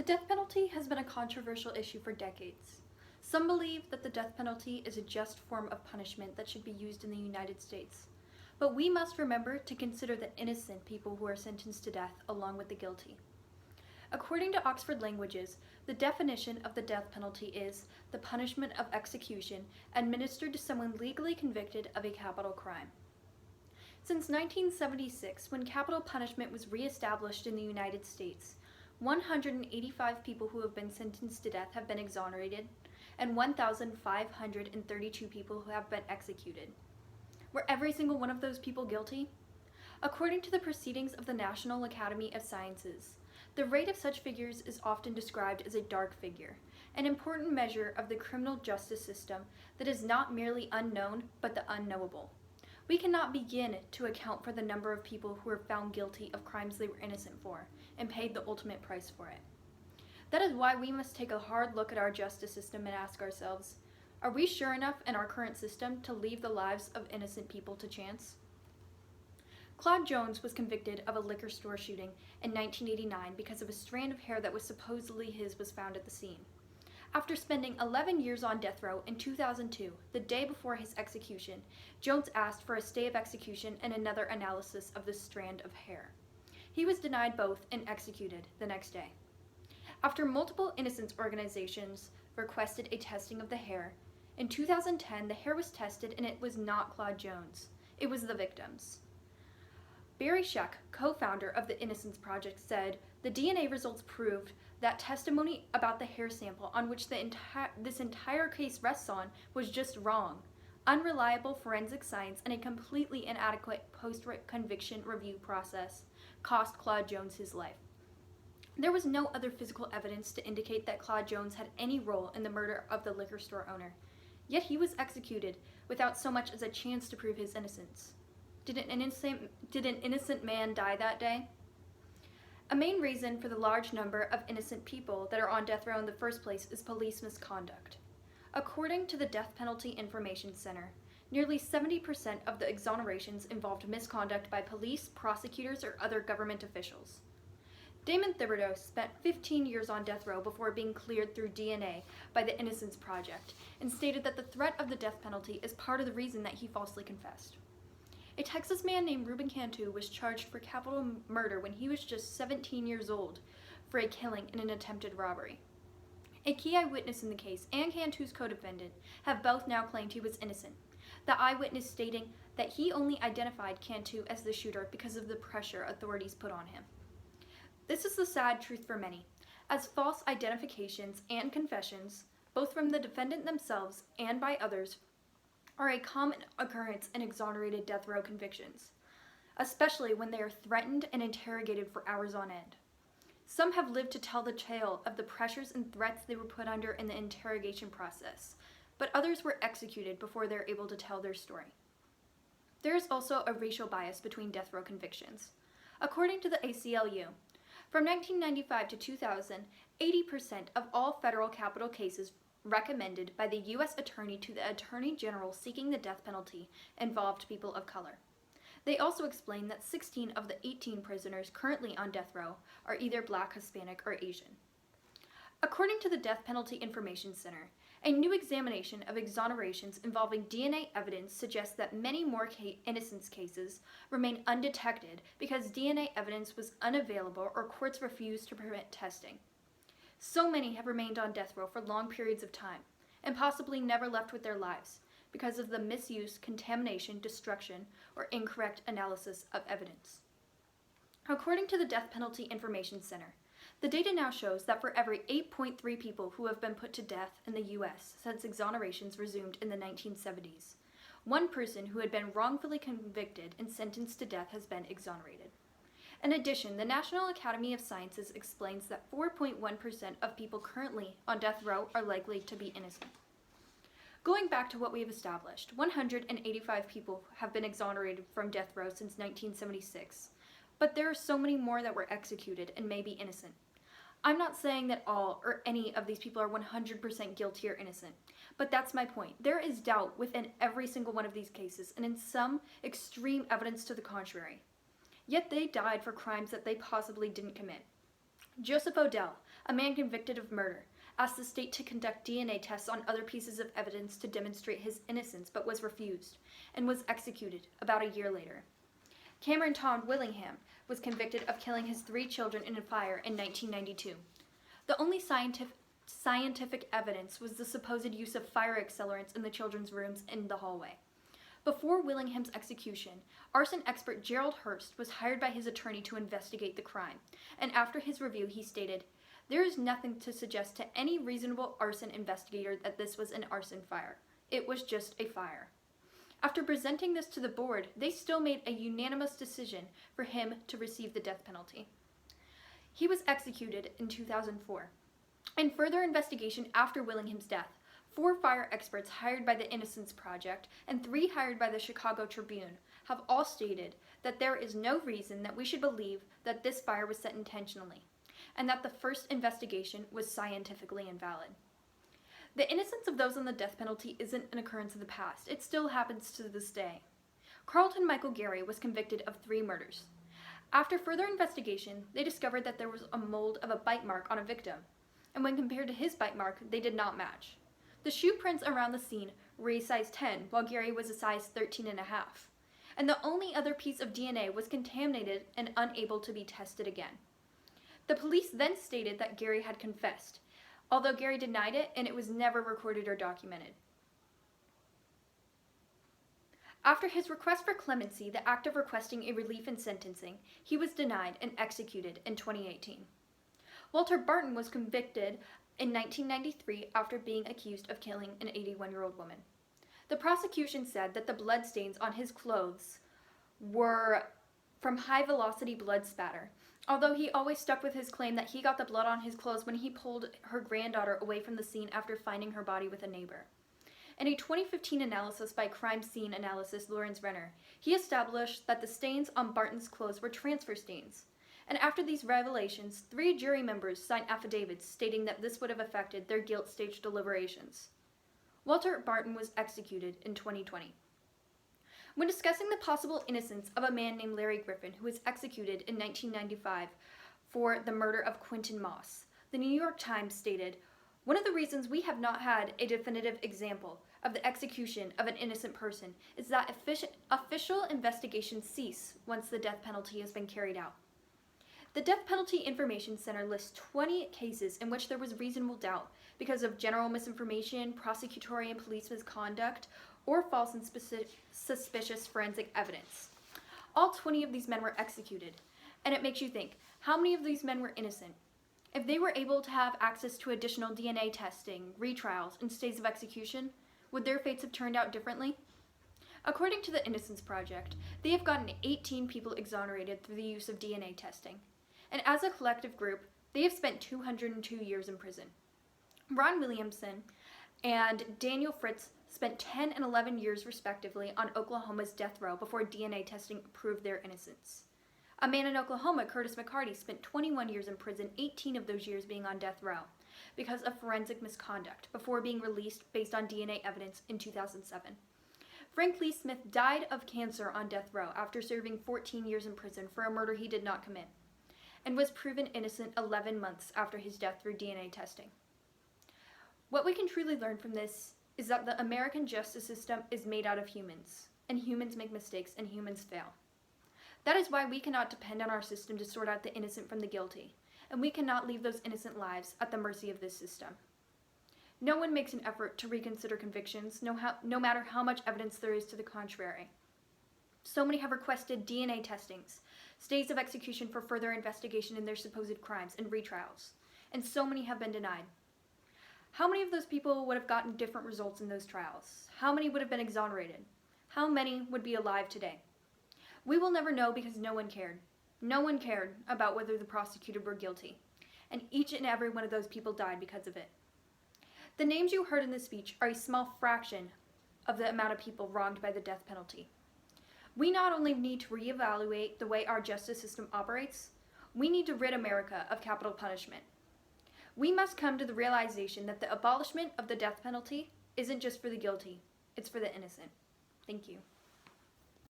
The death penalty has been a controversial issue for decades. Some believe that the death penalty is a just form of punishment that should be used in the United States. But we must remember to consider the innocent people who are sentenced to death along with the guilty. According to Oxford Languages, the definition of the death penalty is the punishment of execution administered to someone legally convicted of a capital crime. Since 1976, when capital punishment was reestablished in the United States, 185 people who have been sentenced to death have been exonerated, and 1,532 people who have been executed. Were every single one of those people guilty? According to the proceedings of the National Academy of Sciences, the rate of such figures is often described as a dark figure, an important measure of the criminal justice system that is not merely unknown, but the unknowable. We cannot begin to account for the number of people who were found guilty of crimes they were innocent for and paid the ultimate price for it. That is why we must take a hard look at our justice system and ask ourselves, are we sure enough in our current system to leave the lives of innocent people to chance? Claude Jones was convicted of a liquor store shooting in 1989 because of a strand of hair that was supposedly his was found at the scene. After spending 11 years on death row in 2002, the day before his execution, Jones asked for a stay of execution and another analysis of the strand of hair. He was denied both and executed the next day. After multiple innocence organizations requested a testing of the hair, in 2010 the hair was tested and it was not Claude Jones. It was the victim's. Barry Scheck, co-founder of the Innocence Project, said, "The DNA results proved that testimony about the hair sample on which this entire case rests on was just wrong. Unreliable forensic science and a completely inadequate post-conviction review process cost Claude Jones his life." There was no other physical evidence to indicate that Claude Jones had any role in the murder of the liquor store owner. Yet he was executed without so much as a chance to prove his innocence. Did an innocent man die that day? A main reason for the large number of innocent people that are on death row in the first place is police misconduct. According to the Death Penalty Information Center, nearly 70% of the exonerations involved misconduct by police, prosecutors, or other government officials. Damon Thibodeau spent 15 years on death row before being cleared through DNA by the Innocence Project and stated that the threat of the death penalty is part of the reason that he falsely confessed. A Texas man named Ruben Cantu was charged for capital murder when he was just 17 years old for a killing in an attempted robbery. A key eyewitness in the case and Cantu's co-defendant have both now claimed he was innocent, the eyewitness stating that he only identified Cantu as the shooter because of the pressure authorities put on him. This is the sad truth for many, as false identifications and confessions, both from the defendant themselves and by others, are a common occurrence in exonerated death row convictions, especially when they are threatened and interrogated for hours on end. Some have lived to tell the tale of the pressures and threats they were put under in the interrogation process, but others were executed before they were able to tell their story. There is also a racial bias between death row convictions. According to the ACLU, from 1995 to 2000, 80% of all federal capital cases recommended by the U.S. Attorney to the Attorney General seeking the death penalty involved people of color. They also explain that 16 of the 18 prisoners currently on death row are either Black, Hispanic, or Asian. According to the Death Penalty Information Center, a new examination of exonerations involving DNA evidence suggests that many more innocence cases remain undetected because DNA evidence was unavailable or courts refused to permit testing. So many have remained on death row for long periods of time, and possibly never left with their lives, because of the misuse, contamination, destruction, or incorrect analysis of evidence. According to the Death Penalty Information Center, the data now shows that for every 8.3 people who have been put to death in the U.S. since exonerations resumed in the 1970s, one person who had been wrongfully convicted and sentenced to death has been exonerated. In addition, the National Academy of Sciences explains that 4.1% of people currently on death row are likely to be innocent. Going back to what we have established, 185 people have been exonerated from death row since 1976, but there are so many more that were executed and may be innocent. I'm not saying that all or any of these people are 100% guilty or innocent, but that's my point. There is doubt within every single one of these cases, and in some, extreme evidence to the contrary. Yet they died for crimes that they possibly didn't commit. Joseph Odell, a man convicted of murder, asked the state to conduct DNA tests on other pieces of evidence to demonstrate his innocence, but was refused, and was executed about a year later. Cameron Todd Willingham was convicted of killing his 3 children in a fire in 1992. The only scientific evidence was the supposed use of fire accelerants in the children's rooms in the hallway. Before Willingham's execution, arson expert Gerald Hurst was hired by his attorney to investigate the crime, and after his review he stated, "There is nothing to suggest to any reasonable arson investigator that this was an arson fire. It was just a fire." After presenting this to the board, they still made a unanimous decision for him to receive the death penalty. He was executed in 2004. In further investigation after Willingham's death, 4 fire experts hired by the Innocence Project and 3 hired by the Chicago Tribune have all stated that there is no reason that we should believe that this fire was set intentionally, and that the first investigation was scientifically invalid. The innocence of those on the death penalty isn't an occurrence of the past. It still happens to this day. Carlton Michael Gary was convicted of 3 murders. After further investigation, they discovered that there was a mold of a bite mark on a victim, and when compared to his bite mark, they did not match. The shoe prints around the scene were a size 10, while Gary was a size 13.5, and the only other piece of DNA was contaminated and unable to be tested again. The police then stated that Gary had confessed, although Gary denied it and it was never recorded or documented. After his request for clemency, the act of requesting a relief in sentencing, he was denied and executed in 2018. Walter Barton was convicted in 1993 after being accused of killing an 81-year-old woman. The prosecution said that the bloodstains on his clothes were from high-velocity blood spatter, although he always stuck with his claim that he got the blood on his clothes when he pulled her granddaughter away from the scene after finding her body with a neighbor. In a 2015 analysis by crime scene analyst Lawrence Renner, he established that the stains on Barton's clothes were transfer stains. And after these revelations, 3 jury members signed affidavits stating that this would have affected their guilt stage deliberations. Walter Barton was executed in 2020. When discussing the possible innocence of a man named Larry Griffin, who was executed in 1995 for the murder of Quentin Moss, the New York Times stated, "One of the reasons we have not had a definitive example of the execution of an innocent person is that official investigations cease once the death penalty has been carried out." The Death Penalty Information Center lists 20 cases in which there was reasonable doubt because of general misinformation, prosecutorial and police misconduct, or false and suspicious forensic evidence. All 20 of these men were executed, and it makes you think, how many of these men were innocent? If they were able to have access to additional DNA testing, retrials, and stays of execution, would their fates have turned out differently? According to the Innocence Project, they have gotten 18 people exonerated through the use of DNA testing. And as a collective group, they have spent 202 years in prison. Ron Williamson and Daniel Fritz spent 10 and 11 years respectively on Oklahoma's death row before DNA testing proved their innocence. A man in Oklahoma, Curtis McCarty, spent 21 years in prison, 18 of those years being on death row, because of forensic misconduct, before being released based on DNA evidence in 2007. Frank Lee Smith died of cancer on death row after serving 14 years in prison for a murder he did not commit, and was proven innocent 11 months after his death through DNA testing. What we can truly learn from this is that the American justice system is made out of humans, and humans make mistakes and humans fail. That is why we cannot depend on our system to sort out the innocent from the guilty, and we cannot leave those innocent lives at the mercy of this system. No one makes an effort to reconsider convictions, no matter how much evidence there is to the contrary. So many have requested DNA testings, stays of execution for further investigation in their supposed crimes, and retrials, and so many have been denied. How many of those people would have gotten different results in those trials? How many would have been exonerated? How many would be alive today? We will never know because no one cared. No one cared about whether the prosecutor were guilty, and each and every one of those people died because of it. The names you heard in this speech are a small fraction of the amount of people wronged by the death penalty. We not only need to reevaluate the way our justice system operates, we need to rid America of capital punishment. We must come to the realization that the abolishment of the death penalty isn't just for the guilty, it's for the innocent. Thank you.